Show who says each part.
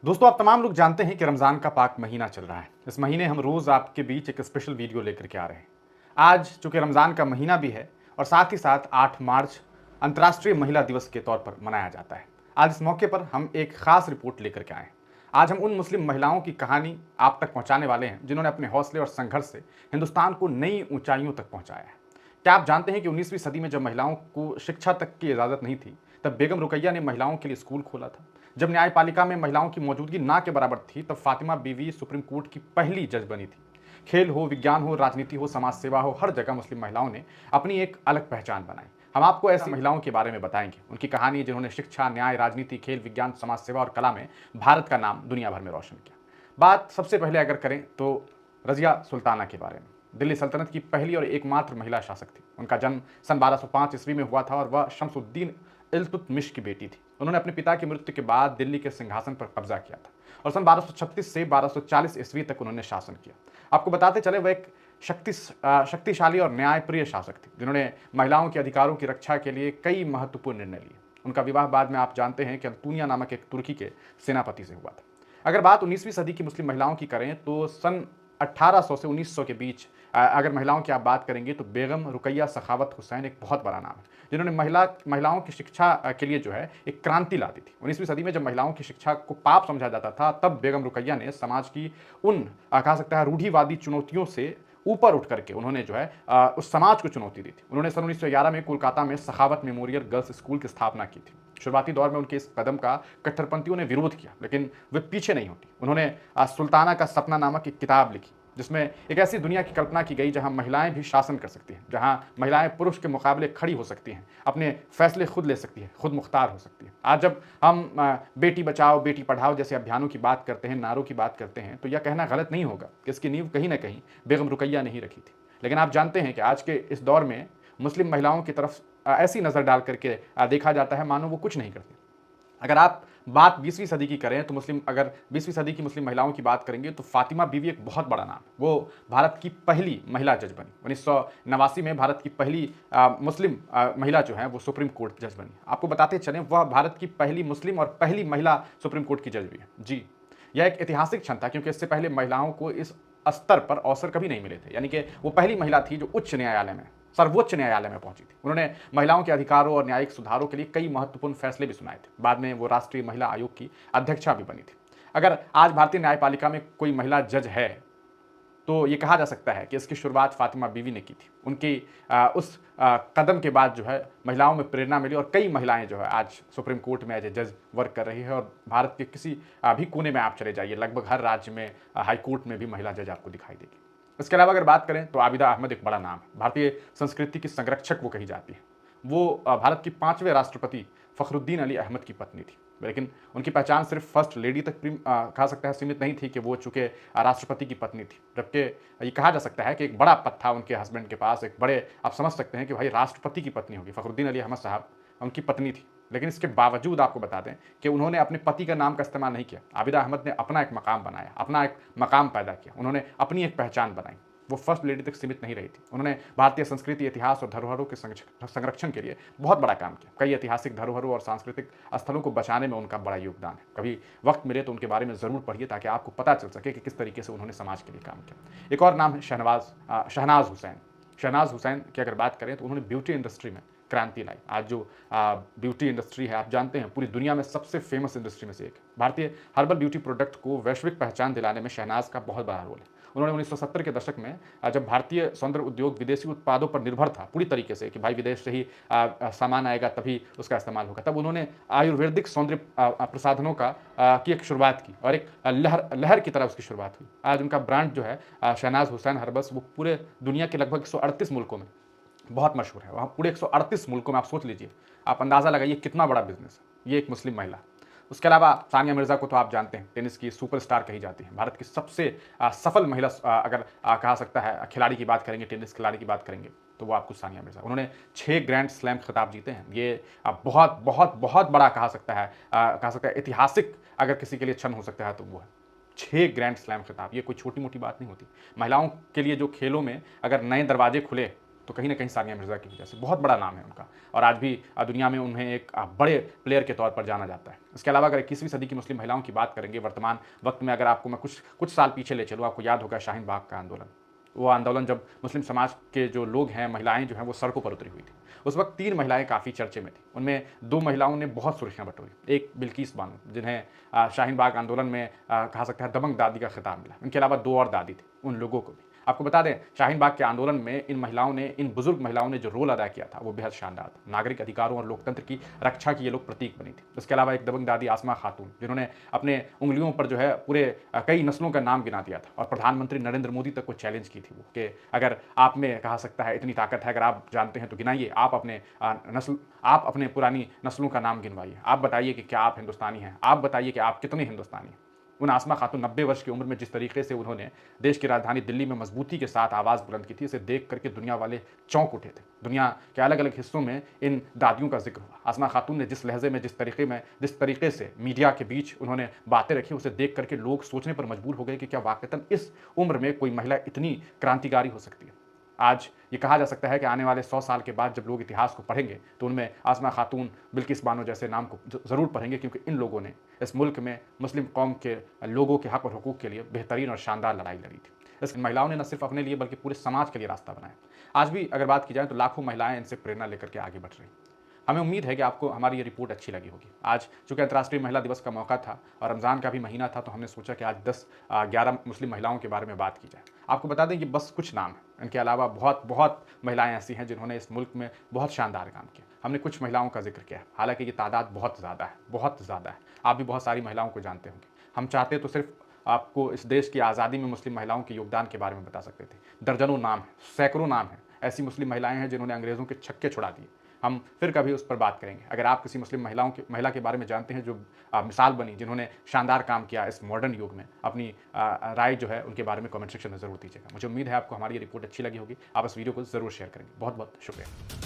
Speaker 1: दोस्तों, आप तमाम लोग जानते हैं कि रमज़ान का पाक महीना चल रहा है। इस महीने हम रोज़ आपके बीच एक स्पेशल वीडियो लेकर के आ रहे हैं। आज चूँकि रमज़ान का महीना भी है और साथ ही साथ 8 मार्च अंतर्राष्ट्रीय महिला दिवस के तौर पर मनाया जाता है। आज इस मौके पर हम एक ख़ास रिपोर्ट लेकर के आए हैं। आज हम उन मुस्लिम महिलाओं की कहानी आप तक पहुँचाने वाले हैं, जिन्होंने अपने हौसले और संघर्ष से हिंदुस्तान को नई ऊँचाइयों तक पहुँचाया है। क्या आप जानते हैं कि 19वीं सदी में जब महिलाओं को शिक्षा तक की इजाज़त नहीं थी, तब बेगम रुकैया ने महिलाओं के लिए स्कूल खोला था। जब न्यायपालिका में महिलाओं की मौजूदगी ना के बराबर थी, तब फातिमा बीवी सुप्रीम कोर्ट की पहली जज बनी थी। खेल हो, विज्ञान हो, राजनीति हो, समाज सेवा हो, हर जगह मुस्लिम महिलाओं ने अपनी एक अलग पहचान बनाई। हम आपको ऐसी महिलाओं के बारे में बताएंगे, उनकी कहानी जिन्होंने शिक्षा, न्याय, राजनीति, खेल, विज्ञान, समाज सेवा और कला में भारत का नाम दुनिया भर में रोशन किया। बात सबसे पहले अगर करें तो रज़िया सुल्ताना के बारे में। दिल्ली सल्तनत की पहली और एकमात्र महिला शासक थी। उनका जन्म सन 1205 ईस्वी में हुआ था और वह शमसुद्दीन इल्तुतमिश की बेटी थी। उन्होंने अपने पिता की मृत्यु के बाद दिल्ली के सिंहासन पर कब्जा किया था और सन 1236 से 1240 ईस्वी तक उन्होंने शासन किया। आपको बताते चले, वह एक शक्तिशाली और न्यायप्रिय शासक थी, जिन्होंने महिलाओं के अधिकारों की रक्षा के लिए कई महत्वपूर्ण निर्णय लिए। उनका विवाह बाद में आप जानते हैं कि अंतुनिया नामक एक तुर्की के सेनापति से हुआ था। अगर बात 19वीं सदी की मुस्लिम महिलाओं की करें तो सन 1800 से 1900 के बीच अगर महिलाओं की आप बात करेंगे तो बेगम रुकैया सखावत हुसैन एक बहुत बड़ा नाम है, जिन्होंने महिलाओं की शिक्षा के लिए जो है एक क्रांति ला दी थी। 19वीं सदी में जब महिलाओं की शिक्षा को पाप समझा जाता था, तब बेगम रुकैया ने समाज की उन कहा सकता है रूढ़िवादी चुनौतियों से ऊपर उठ करके उन्होंने जो है उस समाज को चुनौती दी थी। उन्होंने सन 1911 में कोलकाता में सखावत मेमोरियल गर्ल्स स्कूल की स्थापना की थी। शुरुआती दौर में उनके इस कदम का कट्टरपंथियों ने विरोध किया, लेकिन वे पीछे नहीं हटी। उन्होंने सुल्ताना का सपना नामक एक किताब लिखी, जिसमें एक ऐसी दुनिया की कल्पना की गई जहां महिलाएं भी शासन कर सकती हैं, जहां महिलाएं पुरुष के मुकाबले खड़ी हो सकती हैं, अपने फैसले खुद ले सकती हैं, खुद मुख्तार हो सकती हैं। आज जब हम बेटी बचाओ बेटी पढ़ाओ जैसे अभियानों की बात करते हैं, नारों की बात करते हैं, तो यह कहना गलत नहीं होगा कि इसकी नींव कहीं ना कहीं बेगम रुकैया ने ही रखी थी। लेकिन आप जानते हैं कि आज के इस दौर में मुस्लिम महिलाओं की तरफ ऐसी नज़र डाल करके देखा जाता है मानो वो कुछ नहीं करती। अगर आप बात 20वीं सदी की करें तो अगर 20वीं सदी की मुस्लिम महिलाओं की बात करेंगे तो फातिमा बीवी एक बहुत बड़ा नाम है। वो भारत की पहली महिला जज बनी। 1989 में भारत की पहली मुस्लिम महिला जो है वो सुप्रीम कोर्ट जज बनी। आपको बताते चलें, वह भारत की पहली मुस्लिम और पहली महिला सुप्रीम कोर्ट की जज भी है। जी, यह एक ऐतिहासिक क्षण था, क्योंकि इससे पहले महिलाओं को इस स्तर पर अवसर कभी नहीं मिले थे। यानी कि वो पहली महिला थी जो सर्वोच्च न्यायालय में पहुंची थी। उन्होंने महिलाओं के अधिकारों और न्यायिक सुधारों के लिए कई महत्वपूर्ण फैसले भी सुनाए थे। बाद में वो राष्ट्रीय महिला आयोग की अध्यक्षा भी बनी थी। अगर आज भारतीय न्यायपालिका में कोई महिला जज है तो ये कहा जा सकता है कि इसकी शुरुआत फातिमा बीवी ने की थी। उनकी उस कदम के बाद जो है महिलाओं में प्रेरणा मिली और कई महिलाएं जो है आज सुप्रीम कोर्ट में एज ए जज वर्क कर रही है। और भारत के किसी भी कोने में आप चले जाइए, लगभग हर राज्य में हाई कोर्ट में भी महिला जज आपको दिखाई देगी। इसके अलावा अगर बात करें तो आबिदा अहमद एक बड़ा नाम है। भारतीय संस्कृति की संरक्षक वो कही जाती है। वो भारत की 5वें राष्ट्रपति फखरुद्दीन अली अहमद की पत्नी थी। लेकिन उनकी पहचान सिर्फ फर्स्ट लेडी तक कहा सकता है सीमित नहीं थी कि वो चूंकि राष्ट्रपति की पत्नी थी, जबकि ये कहा जा सकता है कि एक बड़ा पद था उनके हस्बैंड के पास। एक बड़े, आप समझ सकते हैं कि भाई राष्ट्रपति की पत्नी होगी। फखरुद्दीन अली अहमद साहब उनकी पत्नी थी, लेकिन इसके बावजूद आपको बता दें कि उन्होंने अपने पति का नाम का इस्तेमाल नहीं किया। आबिदा अहमद ने अपना एक मकाम बनाया, अपना एक मकाम पैदा किया, उन्होंने अपनी एक पहचान बनाई। वो फर्स्ट लेडी तक सीमित नहीं रही थी। उन्होंने भारतीय संस्कृति, इतिहास और धरोहरों के संरक्षण के लिए बहुत बड़ा काम किया। कई ऐतिहासिक धरोहरों और सांस्कृतिक स्थलों को बचाने में उनका बड़ा योगदान है। कभी वक्त मिले तो उनके बारे में ज़रूर पढ़िए, ताकि आपको पता चल सके कि किस तरीके से उन्होंने समाज के लिए काम किया। एक और नाम है शहनाज हुसैन। शहनाज हुसैन की अगर बात करें तो उन्होंने ब्यूटी इंडस्ट्री में क्रांति लाई। आज जो ब्यूटी इंडस्ट्री है, आप जानते हैं पूरी दुनिया में सबसे फेमस इंडस्ट्री में से एक। भारतीय हर्बल ब्यूटी प्रोडक्ट को वैश्विक पहचान दिलाने में शहनाज का बहुत बड़ा रोल है। उन्होंने 1970 के दशक में जब भारतीय सौंदर्य उद्योग विदेशी उत्पादों पर निर्भर था पूरी तरीके से, कि भाई विदेश से ही सामान आएगा तभी उसका इस्तेमाल होगा, तब उन्होंने आयुर्वेदिक सौंदर्य प्रसाधनों की एक शुरुआत की और एक लहर की तरह उसकी शुरुआत हुई। आज उनका ब्रांड जो है शहनाज हुसैन हर्बल्स, वो पूरे दुनिया के लगभग 138 मुल्कों में बहुत मशहूर है। वहाँ पूरे 138 मुल्कों में आप सोच लीजिए, आप अंदाज़ा लगाइए कितना बड़ा बिजनेस है। ये एक मुस्लिम महिला। उसके अलावा सानिया मिर्ज़ा को तो आप जानते हैं, टेनिस की सुपरस्टार कही जाती है। भारत की सबसे सफल महिला अगर कहा सकता है खिलाड़ी की बात करेंगे, टेनिस खिलाड़ी की बात करेंगे, तो वो आपको सानिया मिर्ज़ा। उन्होंने 6 ग्रैंड स्लैम खिताब जीते हैं। ये बहुत बहुत बहुत बड़ा कहा सकता है ऐतिहासिक अगर किसी के लिए क्षण हो सकता है तो वो है 6 ग्रैंड स्लैम खिताब। ये कोई छोटी मोटी बात नहीं होती। महिलाओं के लिए जो खेलों में अगर नए दरवाजे खुले तो कहीं ना कहीं सानिया मिर्ज़ा की वजह से। बहुत बड़ा नाम है उनका और आज भी दुनिया में उन्हें एक बड़े प्लेयर के तौर पर जाना जाता है। इसके अलावा अगर 21वीं सदी की मुस्लिम महिलाओं की बात करेंगे वर्तमान वक्त में, अगर आपको मैं कुछ साल पीछे ले चलूँ, आपको याद होगा शाहीन बाग का आंदोलन। वो आंदोलन जब मुस्लिम समाज के जो लोग हैं, महिलाएं जो हैं, वो सड़कों पर उतरी हुई थी। उस वक्त 3 महिलाएं काफ़ी चर्चे में थी। उनमें 2 महिलाओं ने बहुत सुर्खियां बटोरी। एक बिल्किस बानो, जिन्हें शाहीन बाग आंदोलन में कहा सकता है दबंग दादी का खिताब मिला। इनके अलावा 2 और दादी थी। उन लोगों को भी आपको बता दें, शाहीन बाग के आंदोलन में इन बुजुर्ग महिलाओं ने जो रोल अदा किया था वो बेहद शानदार था। नागरिक अधिकारों और लोकतंत्र की रक्षा की ये लोग प्रतीक बनी थी। इसके अलावा एक दबंग दादी आसमा खातून, जिन्होंने अपने उंगलियों पर जो है पूरे कई नस्लों का नाम गिना दिया था और प्रधानमंत्री नरेंद्र मोदी तक को चैलेंज की थी वो, कि अगर आप में कहा सकता है इतनी ताकत है, अगर आप जानते हैं तो गिनाइए, आप अपने पुरानी नस्लों का नाम गिनवाइए, आप बताइए कि क्या आप हिंदुस्तानी हैं, आप बताइए कि आप कितने हिंदुस्तानी हैं। उन आसमा खातून 90 वर्ष की उम्र में जिस तरीके से उन्होंने देश की राजधानी दिल्ली में मजबूती के साथ आवाज़ बुलंद की थी, इसे देख करके दुनिया वाले चौंक उठे थे। दुनिया के अलग अलग हिस्सों में इन दादियों का जिक्र हुआ। आसमा खातून ने जिस लहजे में, जिस तरीके से मीडिया के बीच उन्होंने बातें रखी, उसे देख करके लोग सोचने पर मजबूर हो गए कि क्या वाकईतन इस उम्र में कोई महिला इतनी क्रांतिकारी हो सकती है। आज ये कहा जा सकता है कि आने वाले 100 साल के बाद जब लोग इतिहास को पढ़ेंगे तो उनमें आसमा खातून, बिल्किस बानो जैसे नाम को ज़रूर पढ़ेंगे, क्योंकि इन लोगों ने इस मुल्क में मुस्लिम कौम के लोगों के हक और हुकूक के लिए बेहतरीन और शानदार लड़ाई लड़ी थी। इस महिलाओं ने न सिर्फ अपने लिए बल्कि पूरे समाज के लिए रास्ता बनाया। आज भी अगर बात की जाए तो लाखों महिलाएं इनसे प्रेरणा लेकर के आगे बढ़ रही। हमें उम्मीद है कि आपको हमारी ये रिपोर्ट अच्छी लगी होगी। आज चूँकि अंतर्राष्ट्रीय महिला दिवस का मौका था और रमज़ान का भी महीना था, तो हमने सोचा कि आज 10-11 मुस्लिम महिलाओं के बारे में बात की जाए। आपको बता दें कि बस कुछ नाम हैं, इनके अलावा बहुत महिलाएं ऐसी हैं जिन्होंने इस मुल्क में बहुत शानदार काम किया। हमने कुछ महिलाओं का जिक्र किया, हालांकि ये तादाद बहुत ज़्यादा है। आप भी बहुत सारी महिलाओं को जानते होंगे। हम चाहते तो सिर्फ आपको इस देश की आज़ादी में मुस्लिम महिलाओं के योगदान के बारे में बता सकते थे। दर्जनों नाम हैं, सैकड़ों नाम हैं, ऐसी मुस्लिम महिलाएं हैं जिन्होंने अंग्रेज़ों के छक्के छुड़ा दिए। हम फिर कभी उस पर बात करेंगे। अगर आप किसी मुस्लिम महिला के बारे में जानते हैं जो मिसाल बनी, जिन्होंने शानदार काम किया इस मॉडर्न युग में, अपनी राय जो है उनके बारे में कमेंट सेक्शन में ज़रूर दीजिएगा। मुझे उम्मीद है आपको हमारी ये रिपोर्ट अच्छी लगी होगी। आप इस वीडियो को ज़रूर शेयर करेंगे। बहुत बहुत शुक्रिया।